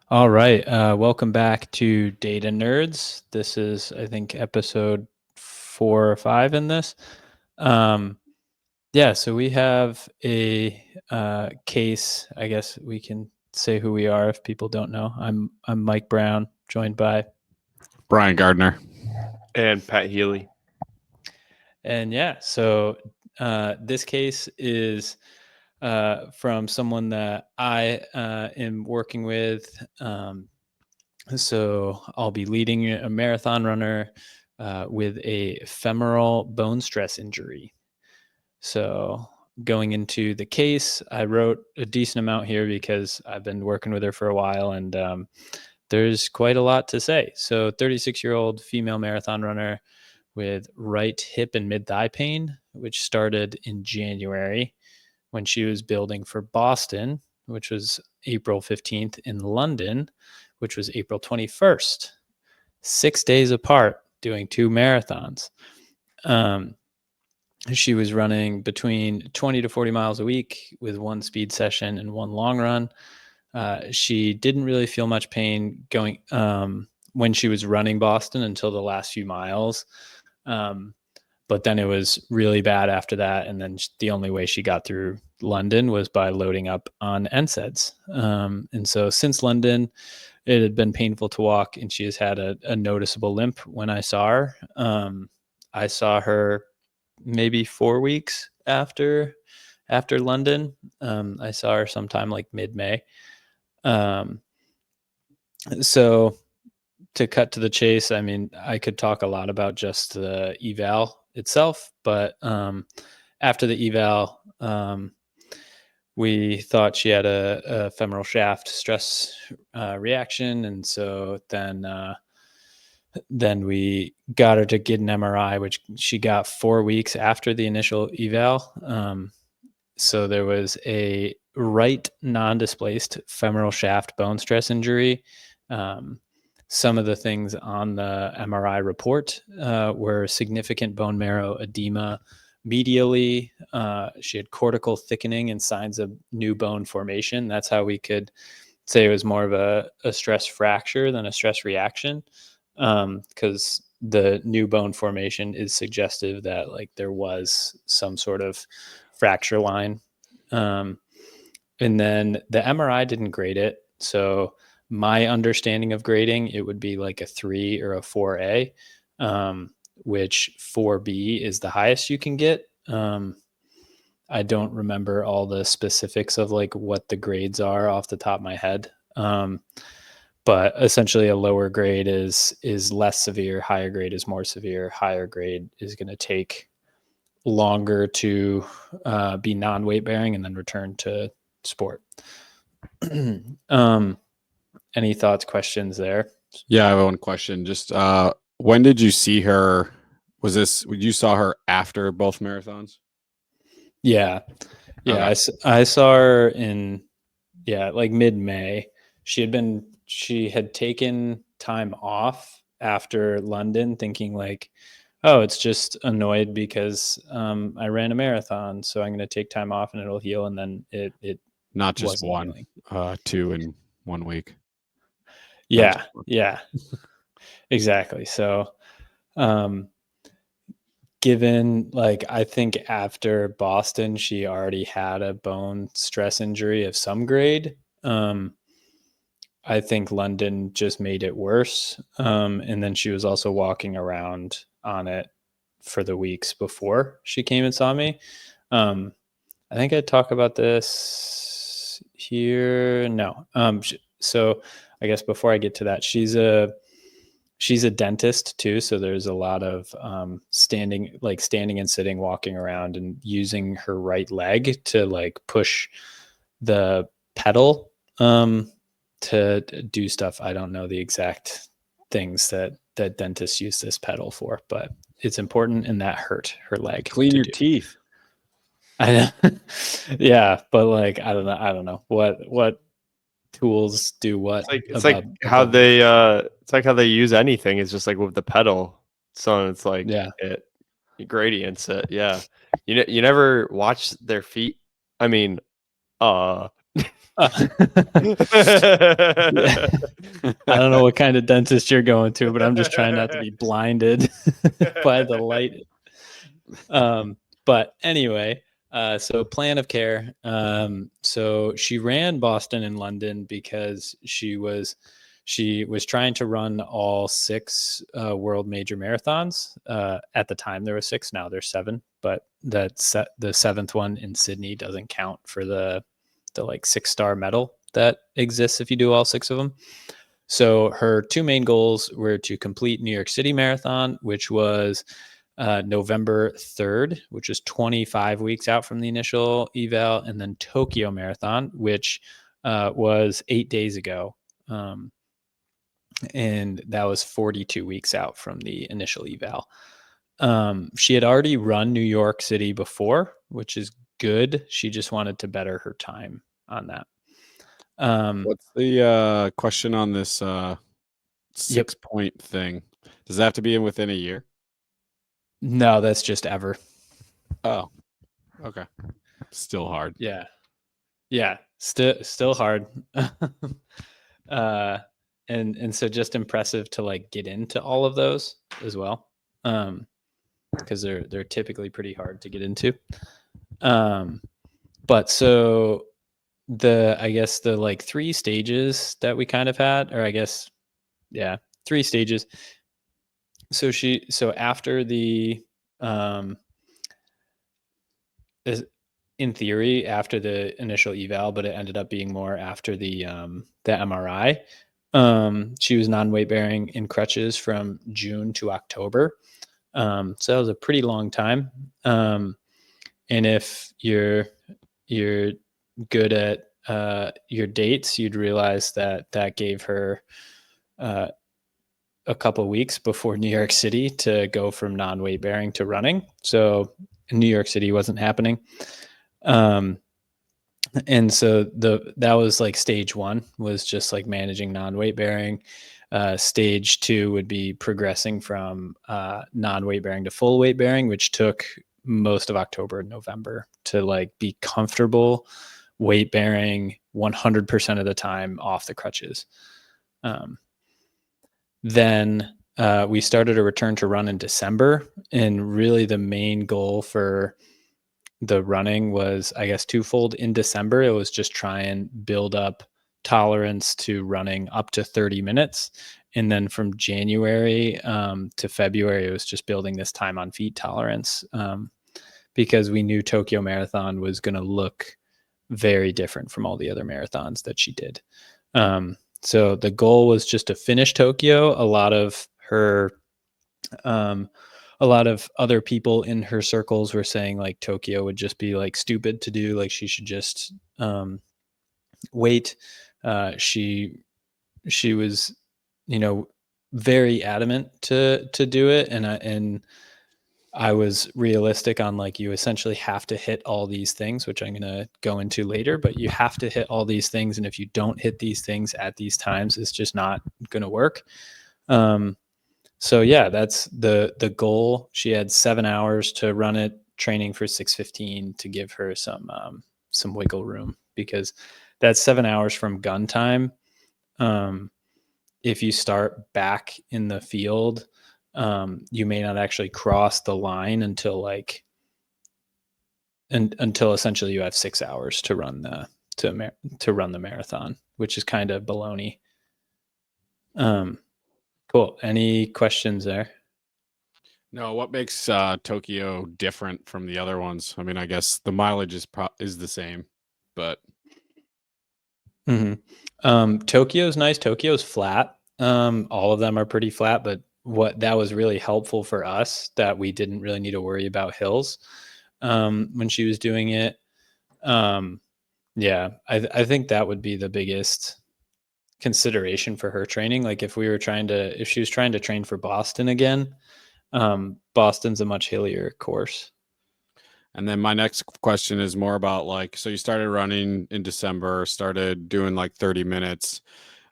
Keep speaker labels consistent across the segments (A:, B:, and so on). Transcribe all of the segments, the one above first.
A: All right. Welcome back to Data Nerds. This is, I think, episode 4 or 5 in this. So we have a case. I guess we can say who we are if people don't know. I'm Mike Brown, joined by,
B: Brian Gardner.
C: And Pat Healy.
A: and this case is from someone that I am working with. So I'll be leading a marathon runner with a femoral bone stress injury. So going into the case, I wrote a decent amount here because I've been working with her for a while, and there's quite a lot to say. So 36-year-old female marathon runner with right hip and mid-thigh pain, which started in January when she was building for Boston, which was April 15th, in London, which was April 21st, 6 days apart, doing 2 marathons. She was running between 20 to 40 miles a week with 1 speed session and 1 long run. She didn't really feel much pain going when she was running Boston until the last few miles. But then it was really bad after that. And then the only way she got through London was by loading up on NSAIDs. And so since London, it had been painful to walk, and she has had a noticeable limp when I saw her. I saw her maybe 4 weeks after London. I saw her sometime like mid-May. So to cut to the chase, I mean, I could talk a lot about just the eval itself, but after the eval, we thought she had a femoral shaft stress reaction, and so then we got her to get an MRI, which she got 4 weeks after the initial eval. So there was a right non-displaced femoral shaft bone stress injury. Some of the things on the MRI report were significant bone marrow edema medially. She had cortical thickening and signs of new bone formation. That's how we could say it was more of a stress fracture than a stress reaction, because the new bone formation is suggestive that like there was some sort of fracture line. And then the MRI didn't grade it. So my understanding of grading, it would be like a 3 or a 4A, which 4B is the highest you can get. I don't remember all the specifics of like what the grades are off the top of my head. But essentially a lower grade is less severe, higher grade is more severe, higher grade is going to take longer to be non-weight bearing and then return to sport. Any thoughts, questions there?
B: Yeah, I have one question. Just when did you see her? You saw her after both marathons?
A: Yeah.
B: Okay.
A: I saw her in like mid-May. She had taken time off after London, thinking like, oh, it's just annoyed because I ran a marathon, so I'm going to take time off and it'll heal. And then it
B: Not just
A: wasn't
B: one,
A: healing.
B: 2 in 1 week.
A: Yeah, exactly. So, given like I think after Boston, she already had a bone stress injury of some grade. I think London just made it worse. And then she was also walking around on it for the weeks before she came and saw me. I think I talk about this here. No. So I guess before I get to that, she's a dentist too. So there's a lot of standing and sitting, walking around, and using her right leg to like push the pedal to do stuff. I don't know the exact things that dentists use this pedal for, but it's important, and that hurt her leg.
B: Clean your teeth.
A: I know. Yeah, but like I don't know what tools do what.
C: It's like how they use anything. It's just like with the pedal. So it's like it gradients it. Yeah. You never watch their feet. I mean,
A: Yeah. I don't know what kind of dentist you're going to, but I'm just trying not to be blinded by the light. But anyway, so plan of care. So she ran Boston and London because she was trying to run all 6 world major marathons. At the time there were 6, now there's 7, but the 7th one in Sydney doesn't count for the like 6-star medal that exists if you do all 6 of them. So her 2 main goals were to complete New York City Marathon, which was November 3rd, which is 25 weeks out from the initial eval, and then Tokyo Marathon, which was 8 days ago. And that was 42 weeks out from the initial eval. She had already run New York City before, which is good. She just wanted to better her time on that.
B: What's the question on this 6-point thing? Does that have to be in within a year?
A: No, that's just ever.
B: Oh, okay. Still hard.
A: Yeah. Still hard. And so just impressive to like get into all of those as well. Because they're typically pretty hard to get into. But so I guess the like 3 stages that we kind of had, or I guess, yeah, 3 stages. So after the, in theory, after the initial eval, but it ended up being more after the MRI. She was non-weight bearing in crutches from June to October. So that was a pretty long time. And if you're good at your dates, you'd realize that gave her a couple weeks before New York City to go from non-weight bearing to running. So New York City wasn't happening. And so that was like stage 1 was just like managing non-weight bearing. Stage 2 would be progressing from non-weight bearing to full weight bearing, which took most of October and November to like be comfortable weight bearing 100% of the time off the crutches. Then we started a return to run in December, and really the main goal for the running was, I guess, twofold. In December, it was just try and build up tolerance to running up to 30 minutes. And then from January to February, it was just building this time on feet tolerance, because we knew Tokyo Marathon was going to look very different from all the other marathons that she did. So the goal was just to finish Tokyo. A lot of other people in her circles were saying like Tokyo would just be like stupid to do. Like she should just wait. She was, very adamant to do it, and I was realistic on like you essentially have to hit all these things, which I'm going to go into later, but you have to hit all these things. And if you don't hit these things at these times, it's just not going to work. So yeah, that's the goal. She had 7 hours to run it, training for 6:15 to give her some wiggle room, because that's 7 hours from gun time. If you start back in the field, you may not actually cross the line until until essentially you have 6 hours to run to run the marathon, which is kind of baloney. Cool. Any questions there?
B: No, what makes Tokyo different from the other ones? I mean, I guess the mileage is the same, but
A: Tokyo's nice. Tokyo's flat. All of them are pretty flat, but what that was really helpful for us, that we didn't really need to worry about hills when she was doing it. Yeah, I think that would be the biggest consideration for her training. Like if she was trying to train for Boston again, Boston's a much hillier course.
B: And then my next question is more about like, so you started running in December, started doing like 30 minutes.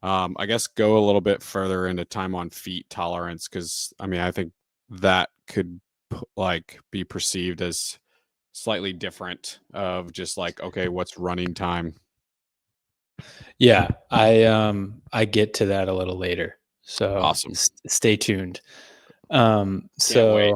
B: I guess go a little bit further into time on feet tolerance, because I mean, I think that could like be perceived as slightly different of just like, okay, what's running time?
A: Yeah, I get to that a little later. So
B: Awesome.
A: stay tuned.
C: Can't wait.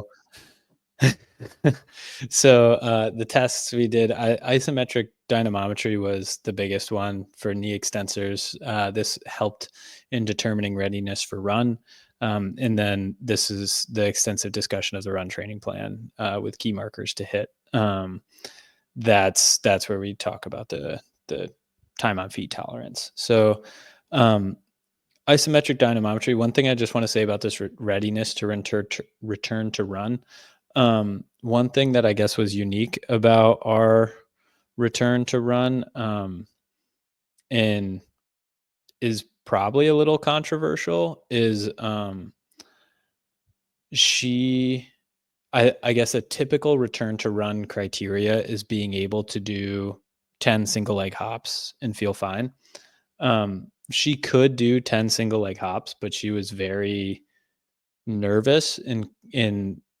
A: So the tests we did, isometric dynamometry was the biggest one for knee extensors. This helped in determining readiness for run. And then this is the extensive discussion of the run training plan with key markers to hit. That's where we talk about the time on feet tolerance. So isometric dynamometry, one thing I just want to say about this readiness to return to run. One thing that I guess was unique about our return to run, and is probably a little controversial, is I guess a typical return to run criteria is being able to do 10 single leg hops and feel fine. She could do 10 single leg hops, but she was very nervous and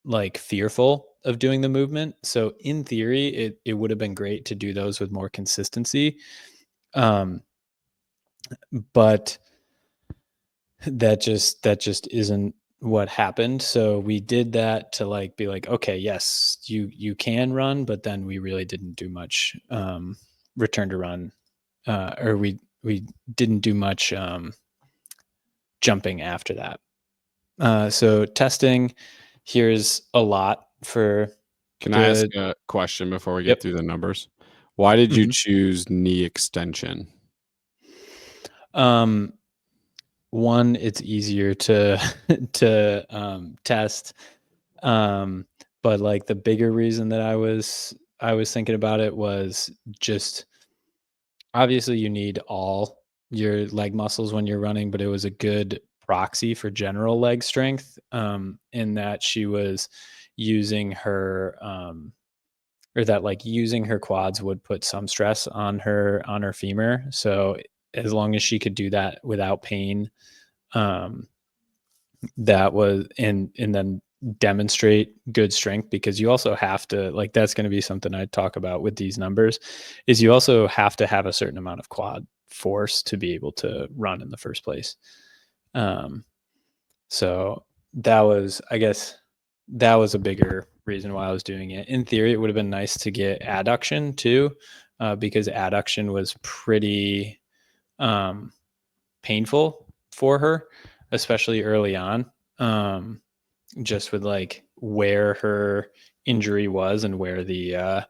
A: like fearful of doing the movement. So in theory, it would have been great to do those with more consistency. But that just isn't what happened. So we did that to like be like, okay, yes, you can run, but then we really didn't do much return to run, or we didn't do much jumping after that. So testing, here's a lot for
B: Can I ask
A: the
B: a question before we get
A: yep.
B: through the numbers? Why did you
A: Mhm.
B: choose knee extension?
A: One, it's easier to to test. But like the bigger reason that I was thinking about it was just obviously you need all your leg muscles when you're running, but it was a good proxy for general leg strength. In that she was using her or that like using her quads would put some stress on her femur. So as long as she could do that without pain, um, that was and then demonstrate good strength, because you also have to, like, that's going to be something I talk about with these numbers, is you also have to have a certain amount of quad force to be able to run in the first place. um so that was, I guess, that was a bigger reason why I was doing it. In theory, it would have been nice to get adduction too, because adduction was pretty um painful for her, especially early on. Um, just with like where her injury was and where the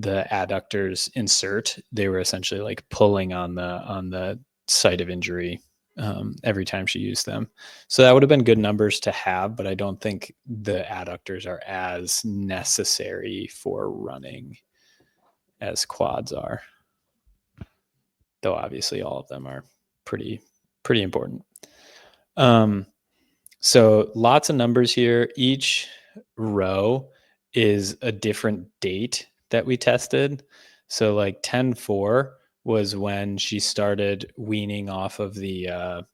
A: adductors insert, they were essentially like pulling on the site of injury every time she used them. So that would have been good numbers to have, but I don't think the adductors are as necessary for running as quads are. Though obviously all of them are pretty important. Um, So lots of numbers here. Each row is a different date that we tested. So like 10-4 was when she started weaning off of the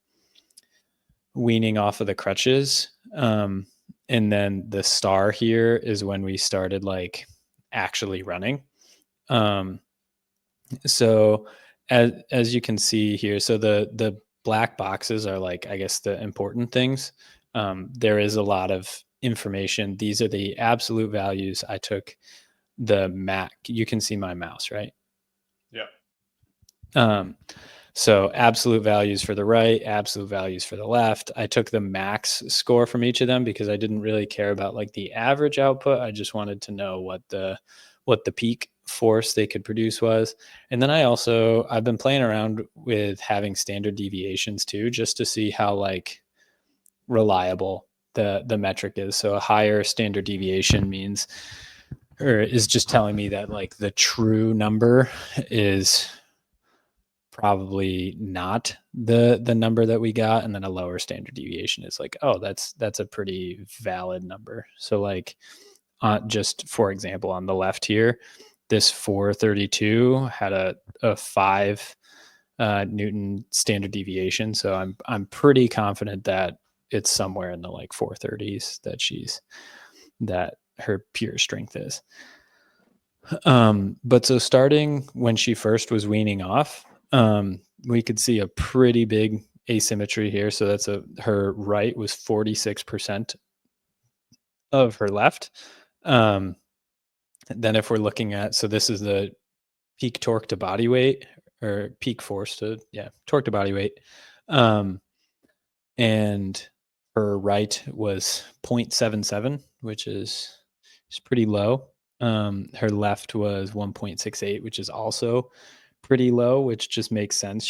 A: crutches. And then the star here is when we started like actually running. Um, so as you can see here, so the black boxes are like, I guess, the important things. There is a lot of information. These are the absolute values. I took the Mac. You can see my mouse, right?
C: Yeah.
A: Um, so absolute values for the right, absolute values for the left. I took the max score from each of them because I didn't really care about like the average output. I just wanted to know what the peak force they could produce was. And then I've been playing around with having standard deviations too, just to see how like reliable the metric is. So a higher standard deviation means, or is just telling me that like the true number is probably not the number that we got, and then a lower standard deviation is like, oh, that's a pretty valid number. So like, just for example, on the left here, this 432 had a 5 Newton standard deviation. So I'm pretty confident that it's somewhere in the like 430s that her pure strength is. But so starting when she first was weaning off, we could see a pretty big asymmetry here. So that's her right was 46% of her left. Then if we're looking at, so this is the peak torque to body weight, or peak force to, torque to body weight. And her right was 0.77, which is pretty low. Her left was 1.68, which is also pretty low, which just makes sense.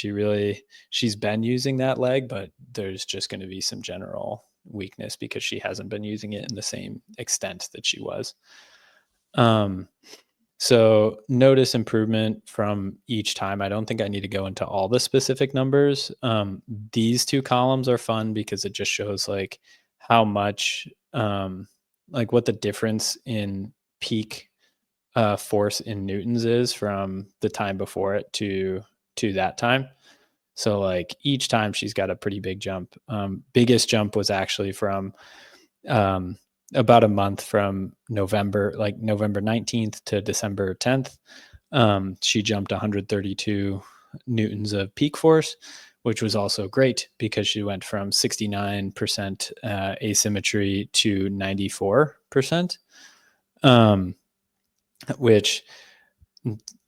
A: She's been using that leg, but there's just going to be some general weakness because she hasn't been using it in the same extent that she was. So notice improvement from each time. I don't think I need to go into all the specific numbers. These two columns are fun because it just shows like how much, like what the difference in peak force in newtons is from the time before it to that time. So like each time she's got a pretty big jump. Biggest jump was actually from about a month from November 19th to December 10th. She jumped 132 newtons of peak force, which was also great because she went from 69% asymmetry to 94%, which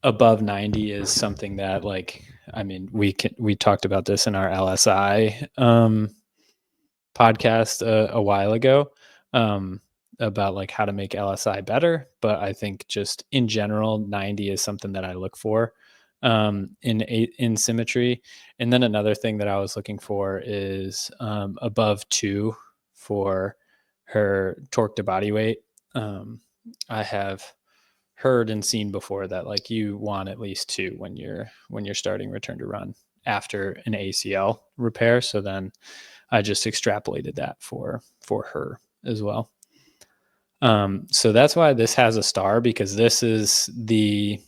A: above 90 is something that, like, I mean, we talked about this in our LSI podcast a while ago, about like how to make LSI better. But I think just in general, 90 is something that I look for in symmetry. And then another thing that I was looking for is above 2 for her torque to body weight. I have heard and seen before that like you want at least 2 when you're starting return to run after an ACL repair. So then I just extrapolated that for her as well. So that's why this has a star, because this is the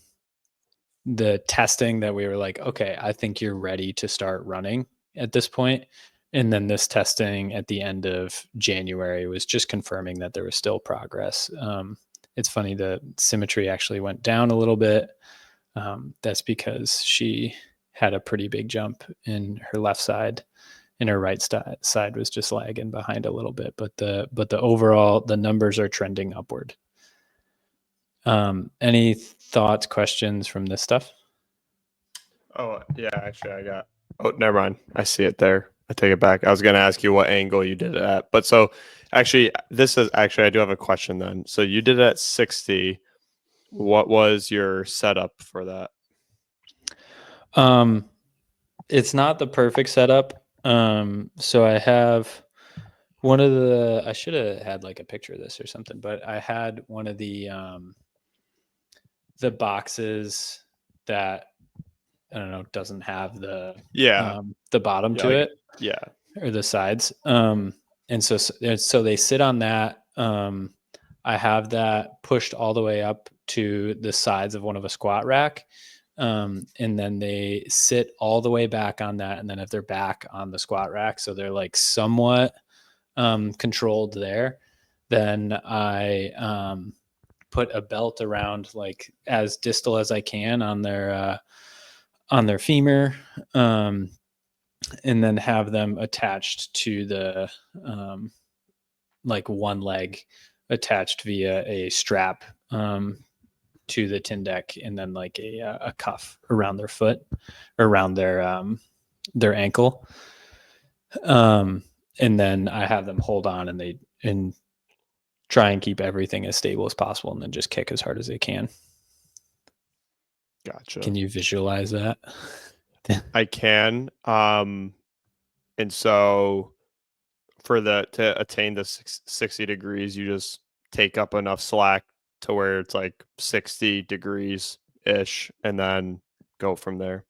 A: testing that we were like, okay, I think you're ready to start running at this point. And then this testing at the end of January was just confirming that there was still progress. It's funny, the symmetry actually went down a little bit. That's because she had a pretty big jump in her left side, and her right side was just lagging behind a little bit. But the overall, the numbers are trending upward. Any thoughts, questions from this stuff?
C: Oh, yeah, actually oh, never mind. I see it there. I take it back. I was going to ask you what angle you did it at. But so actually, I do have a question then. So you did it at 60. What was your setup for that?
A: It's not the perfect setup. So I have I should have had like a picture of this or something, but I had one of the boxes that, I don't know, doesn't have the bottom to
C: like,
A: it, or the sides. And so they sit on that. I have that pushed all the way up to the sides of one of a squat rack. And then they sit all the way back on that. And then if they're back on the squat rack, so they're like somewhat controlled there, then I put a belt around, like as distal as I can on their femur, and then have them attached to the like one leg attached via a strap to the Tindeck, and then like a cuff around their foot, around their ankle. And then I have them hold on, and try and keep everything as stable as possible, and then just kick as hard as they can.
C: Gotcha.
A: Can you visualize that?
C: I can. And so to attain the 60 degrees, you just take up enough slack to where it's like 60 degrees ish, and then go from there.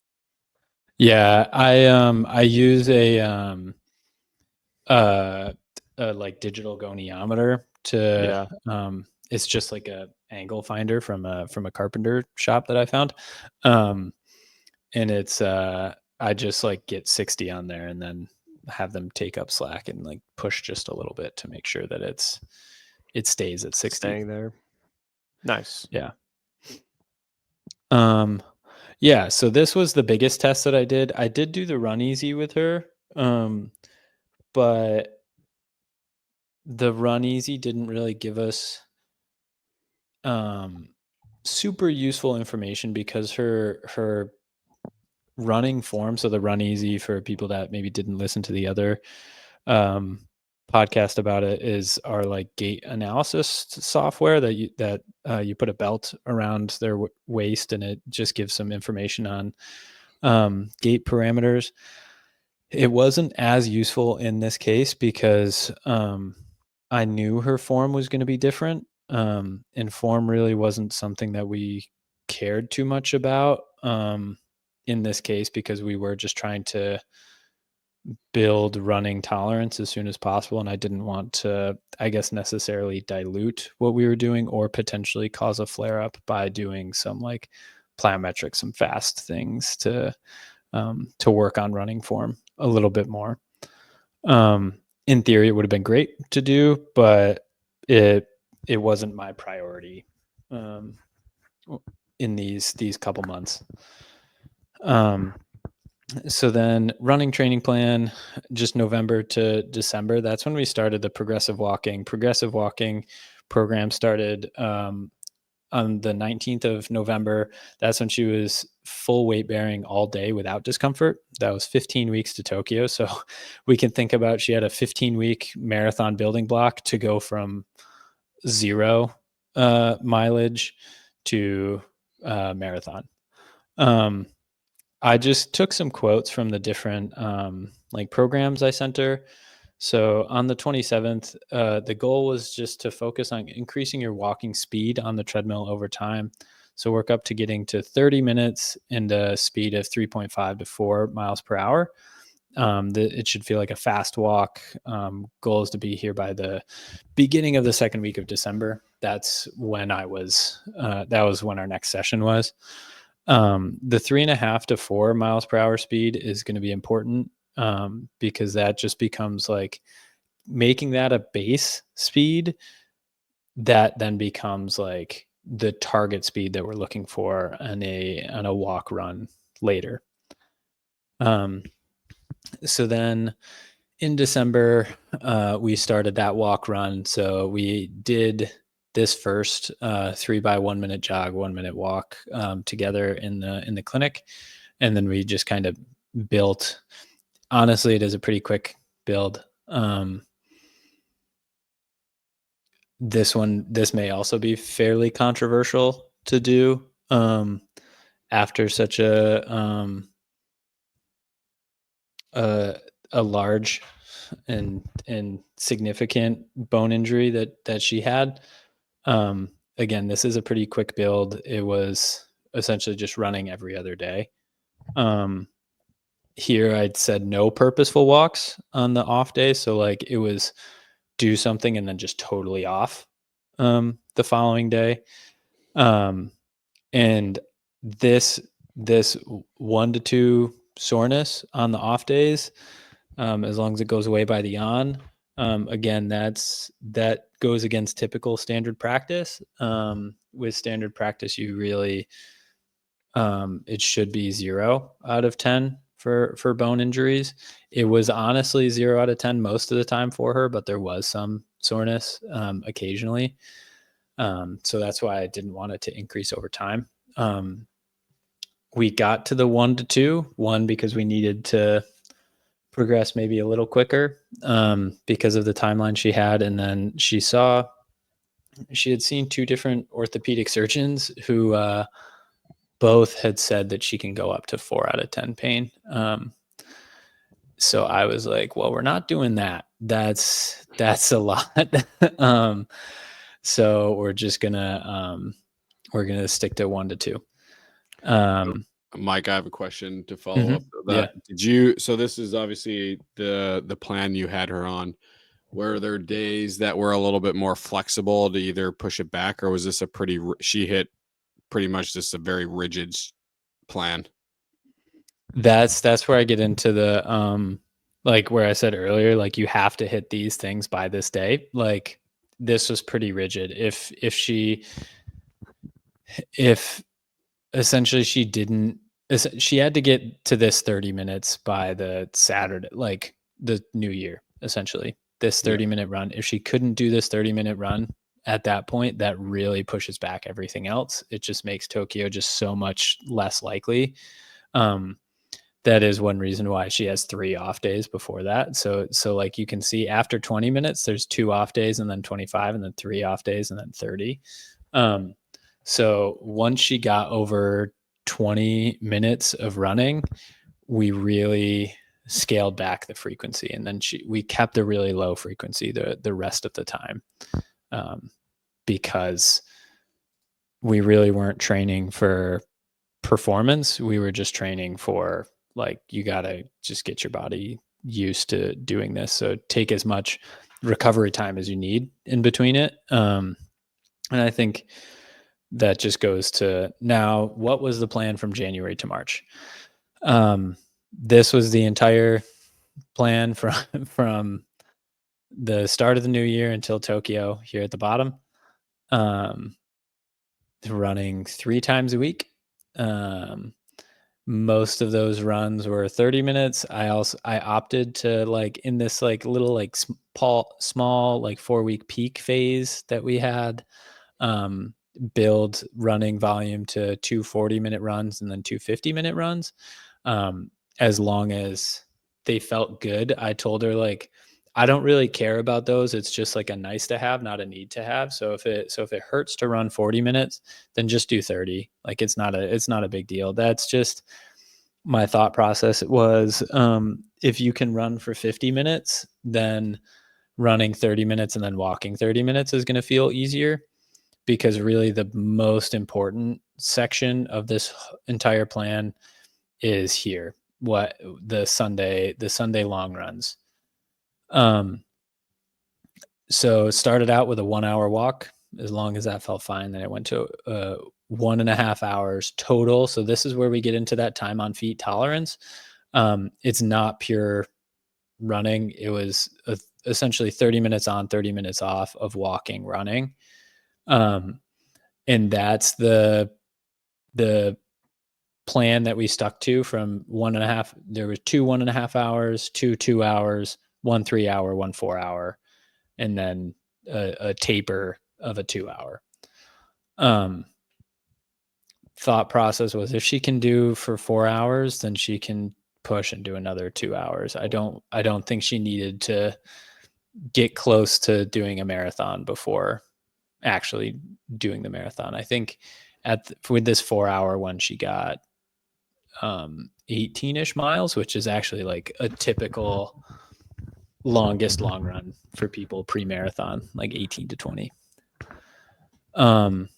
A: Yeah, I use a like digital goniometer to it's just like a angle finder from a carpenter shop that I found. And it's I just like get 60 on there, and then have them take up slack and like push just a little bit to make sure that it stays at 60.
C: Staying there. Nice.
A: Yeah. Yeah, so this was the biggest test that I did. I did do the run easy with her, but the run easy didn't really give us um, super useful information because her running form. So the run easy, for people that maybe didn't listen to the other um, podcast about it, is our like gait analysis software that you put a belt around their waist and it just gives some information on gait parameters. It wasn't as useful in this case because I knew her form was going to be different. And form really wasn't something that we cared too much about in this case because we were just trying to build running tolerance as soon as possible. And I didn't want to, I guess, necessarily dilute what we were doing or potentially cause a flare up by doing some like plyometrics, some fast things to work on running form a little bit more. In theory, it would have been great to do, but it wasn't my priority in these couple months. So then running training plan, just November to December. That's when we started the progressive walking. Progressive walking program started on the 19th of November. That's when she was full weight bearing all day without discomfort. That was 15 weeks to Tokyo. So we can think about, she had a 15-week marathon building block to go from 0 mileage to marathon. I just took some quotes from the different like programs I sent her. So on the 27th, the goal was just to focus on increasing your walking speed on the treadmill over time. So work up to getting to 30 minutes and a speed of 3.5 to 4 miles per hour. It should feel like a fast walk. Goal is to be here by the beginning of the second week of December. That's when that was when our next session was. The 3.5 to 4 miles per hour speed is going to be important because that just becomes like making that a base speed that then becomes like the target speed that we're looking for on a walk run later. So then in December, we started that walk run. So we did this first 3x1 minute jog, 1 minute walk together in the clinic, and then we just kind of built. Honestly, it is a pretty quick build. This may also be fairly controversial to do after such a large and significant bone injury that she had. Again, this is a pretty quick build. It was essentially just running every other day. Here I'd said no purposeful walks on the off day. So like it was do something and then just totally off the following day. And this 1 to 2 soreness on the off days, as long as it goes away by the on. Again, that goes against typical standard practice. With standard practice, you really it should be 0 out of 10 for bone injuries. It was honestly 0 out of 10 most of the time for her, but there was some soreness occasionally. So that's why I didn't want it to increase over time. We got to the 1 to 2, 1 because we needed to progress maybe a little quicker because of the timeline she had. And then she had seen 2 different orthopedic surgeons who both had said that she can go up to 4 out of 10 pain. So I was like, well, we're not doing that. That's a lot. So we're just we're gonna stick to 1 to 2.
B: Mike, I have a question to follow up to
A: Yeah.
B: that. So this is obviously the plan you had her on. Were there days that were a little bit more flexible to either push it back, or was this she hit pretty much just a very rigid plan?
A: That's where I get into the like where I said earlier, like you have to hit these things by this day. Like this was pretty rigid. If essentially she didn't she had to get to this 30 minutes by the Saturday, like the new year, essentially. This 30-minute run. If she couldn't do this 30-minute run at that point, that really pushes back everything else. It just makes Tokyo just so much less likely. That is one reason why she has 3 off days before that. So like you can see after 20 minutes, there's 2 off days and then 25 and then 3 off days and then 30. So once she got over 20 minutes of running, we really scaled back the frequency, and then we kept a really low frequency the rest of the time, because we really weren't training for performance. We were just training for, like, you gotta just get your body used to doing this. So take as much recovery time as you need in between it. And I think that just goes to now, what was the plan from January to March? This was the entire plan from the start of the new year until Tokyo here at the bottom. Running 3 times a week. Most of those runs were 30 minutes. I opted to, like, in this like little like small like 4-week peak phase that we had, build running volume to 2 40-minute runs and then 2 50-minute runs. As long as they felt good. I told her, like, I don't really care about those. It's just like a nice to have, not a need to have. So if it hurts to run 40 minutes, then just do 30. Like, it's not a big deal. That's just my thought process. It was, if you can run for 50 minutes, then running 30 minutes and then walking 30 minutes is going to feel easier, because really the most important section of this entire plan is here. What the Sunday long runs. So it started out with a 1-hour walk. As long as that felt fine, then it went to 1.5 hours total. So this is where we get into that time on feet tolerance. It's not pure running. It was essentially 30 minutes on, 30 minutes off of walking, running. And that's the plan that we stuck to from 1.5. There was 2 1.5 hours, 2 hours, 1 3-hour, 1 4-hour, and then a taper of a 2-hour. Thought process was, if she can do for 4 hours, then she can push and do another 2 hours. I don't think she needed to get close to doing a marathon before actually doing the marathon. I think with this 4-hour one, she got 18-ish miles, which is actually like a typical longest long run for people pre-marathon, like 18 to 20. And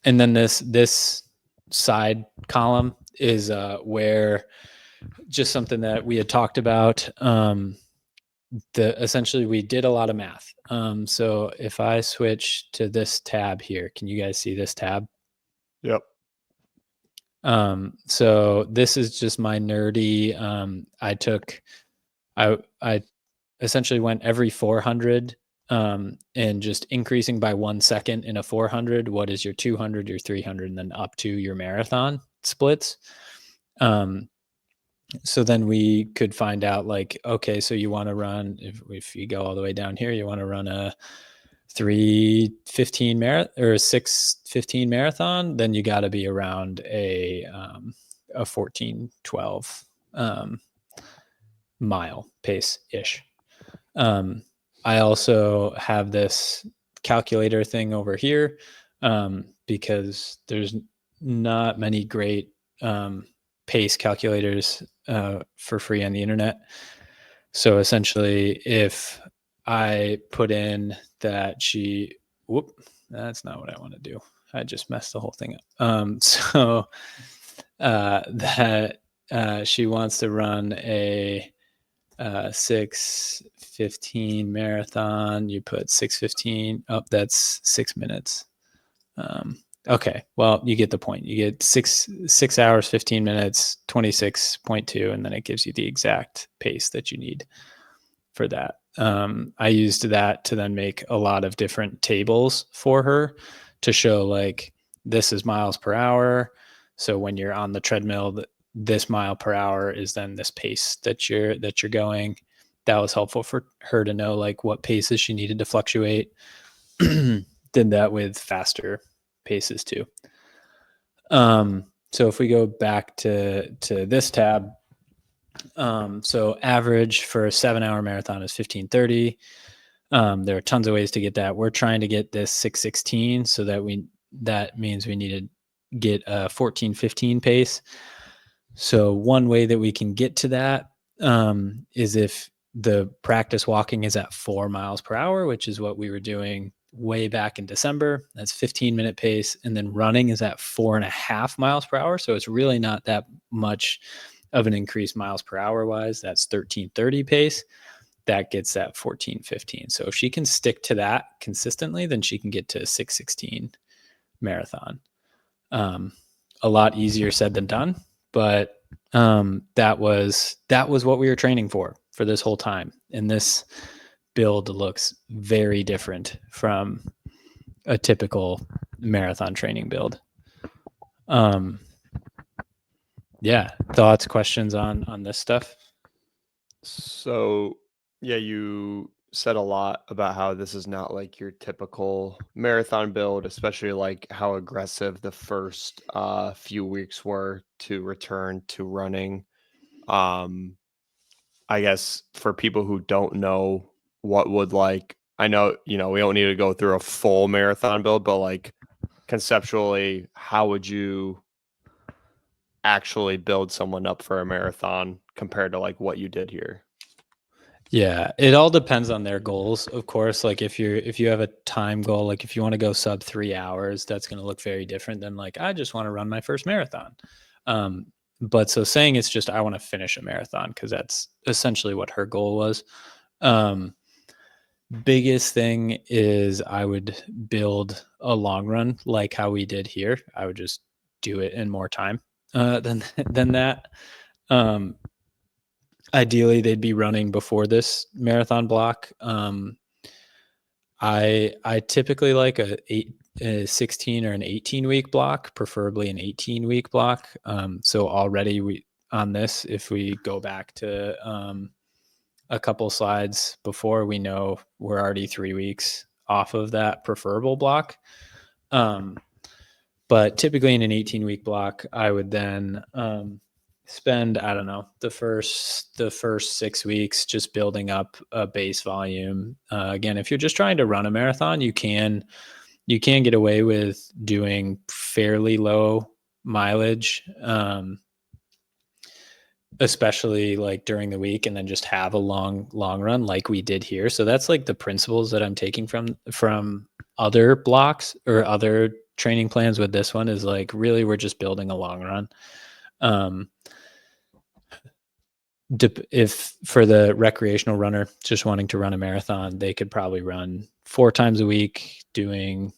A: then this side column is where just something that we had talked about. Essentially we did a lot of math. So if I switch to this tab here, can you guys see this tab?
C: Yep.
A: So this is just my nerdy. I essentially went every 400, and just increasing by 1 second in a 400. What is your 200, your 300, and then up to your marathon splits. So then we could find out, like, okay, so you want to run, if you go all the way down here, you want to run a 3:15 marathon or a 6:15 marathon, then you got to be around a 14:12 mile pace ish. I also have this calculator thing over here, because there's not many great pace calculators for free on the internet. So essentially, if I put in that that's not what I want to do. I just messed the whole thing up. So that she wants to run a 6:15 marathon. You put 6:15 up. That's 6 minutes. Okay, well, you get the point. You get 6 hours 15 minutes 26.2, and then it gives you the exact pace that you need for that. I used that to then make a lot of different tables for her to show, like, this is miles per hour. So when you're on the treadmill, this mile per hour is then this pace that you're going. That was helpful for her to know like what paces she needed to fluctuate. Did that with faster paces too. So if we go back to this tab, so average for a 7-hour marathon is 15:30. There are tons of ways to get that. We're trying to get this 6:16, so that means we need to get a 14:15 pace. So one way that we can get to that is if the practice walking is at 4 miles per hour, which is what we were doing way back in December. That's 15-minute pace. And then running is at 4.5 miles per hour. So it's really not that much of an increase miles per hour wise. That's 13:30 pace. That gets that 14:15. So if she can stick to that consistently, then she can get to 6:16 marathon. A lot easier said than done, but that was what we were training for this whole time. And this build looks very different from a typical marathon training build. Yeah, thoughts, questions on this stuff?
C: So, yeah, you said a lot about how this is not like your typical marathon build, especially like how aggressive the first few weeks were to return to running. Um, I guess for people who don't know what would like, I know, we don't need to go through a full marathon build, but like conceptually, how would you actually build someone up for a marathon compared to like what you did here?
A: Yeah, it all depends on their goals, of course. Like if you have a time goal, like if you want to go sub 3 hours, that's going to look very different than like I just want to run my first marathon. But so saying it's just I want to finish a marathon because that's essentially what her goal was. Biggest thing is I would build a long run like how we did here. I would just do it in more time than that. Ideally, they'd be running before this marathon block. I typically like a 16 or an 18-week block, preferably an 18-week block. So already we on this, if we go back to a couple slides before, we know we're already 3 weeks off of that preferable block. But typically in an 18-week block, I would then spend, I don't know, the first 6 weeks just building up a base volume. Again, if you're just trying to run a marathon, you can get away with doing fairly low mileage, especially like during the week, and then just have a long run like we did here. So that's like the principles that I'm taking from other blocks or other training plans with this one is like really we're just building a long run. If for the recreational runner just wanting to run a marathon, they could probably run 4 times a week doing,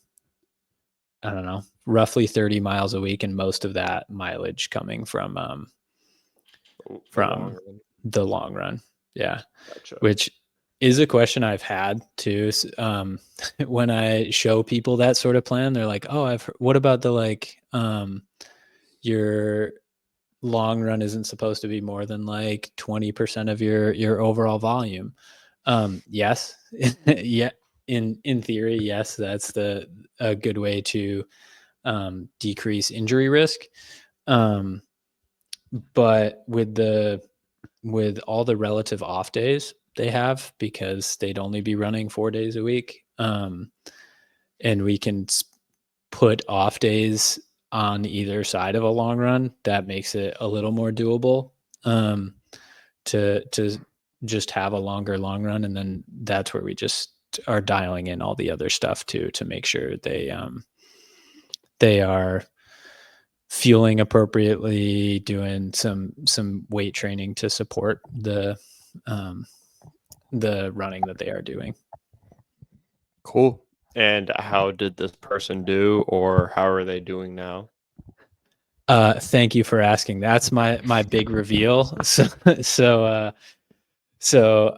A: I don't know, roughly 30 miles a week, and most of that mileage coming from the long run. Yeah.
C: Gotcha.
A: Which is a question I've had too. When I show people that sort of plan, they're like, oh, what about the like, your long run isn't supposed to be more than like 20% of your overall volume. Yes. Yeah. In theory, yes, that's a good way to decrease injury risk. But with all the relative off days they have, because they'd only be running 4 days a week, and we can put off days on either side of a long run, that makes it a little more doable to just have a longer long run. And then that's where we just are dialing in all the other stuff too, to make sure they are fueling appropriately, doing some weight training to support the running that they are doing.
C: Cool. And how did this person do, or how are they doing now?
A: Thank you for asking. That's my big reveal. So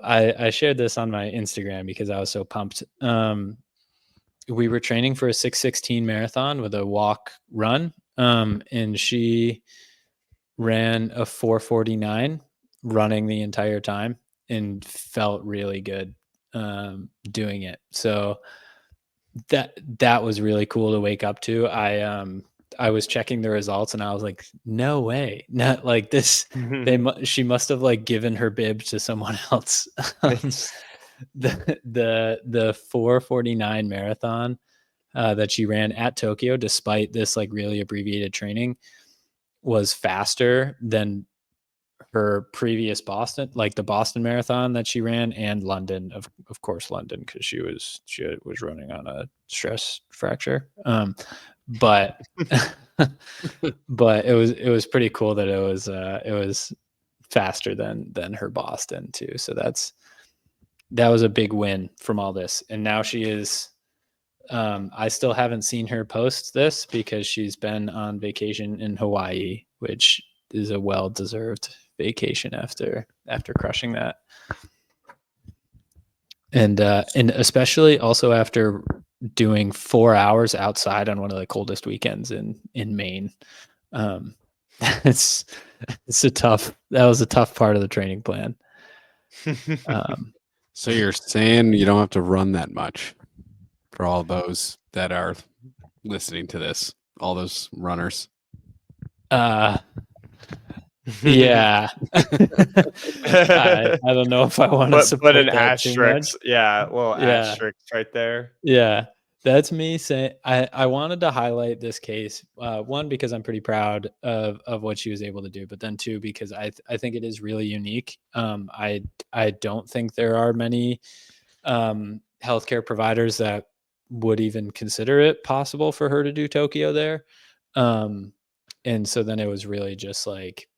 A: I shared this on my Instagram because I was so pumped. We were training for a 6:16 marathon with a walk run. And she ran a 4:49 running the entire time and felt really good doing it. So that was really cool to wake up to. I was checking the results and I was like, no way, not like this. She must have like given her bib to someone else. The 4:49 marathon that she ran at Tokyo, despite this like really abbreviated training, was faster than her previous Boston, like the Boston Marathon that she ran, and London, of course, London, because she was running on a stress fracture. But but it was pretty cool that it was faster than her Boston too. So that was a big win from all this. And now she is. I still haven't seen her post this because she's been on vacation in Hawaii, which is a well-deserved vacation after crushing that. And especially also after doing 4 hours outside on one of the coldest weekends in Maine. It's that was a tough part of the training plan.
B: So you're saying you don't have to run that much for all those that are listening to this, all those runners.
A: Yeah. I don't know if I want to support
C: an
A: that
C: asterisk.
A: too much.
C: Yeah, well,
A: Yeah.
C: asterisk right there.
A: Yeah. That's me saying I wanted to highlight this case. One, because I'm pretty proud of what she was able to do, but then two, because I think it is really unique. I don't think there are many healthcare providers that would even consider it possible for her to do Tokyo there. And so then it was really just like,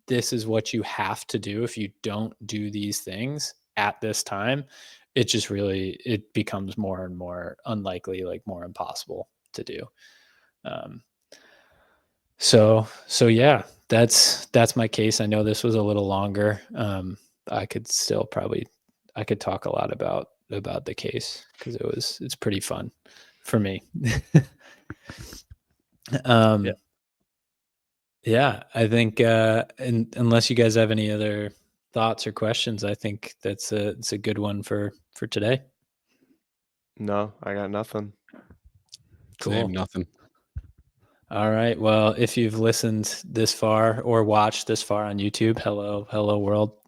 A: this is what you have to do. If you don't do these things at this time, it just really, it becomes more and more unlikely, like more impossible to do. So yeah, that's my case. I know this was a little longer. I could talk a lot about the case because it's pretty fun for me. Yeah, I think unless you guys have any other thoughts or questions, I think it's a good one for today.
C: No, I got nothing.
A: Cool.
B: Same, nothing.
A: All right. Well, if you've listened this far or watched this far on YouTube, hello world.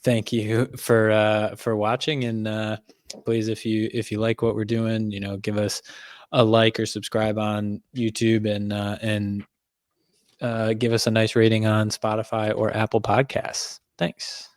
A: Thank you for watching, and please, if you like what we're doing, give us a like or subscribe on YouTube, and give us a nice rating on Spotify or Apple Podcasts. Thanks.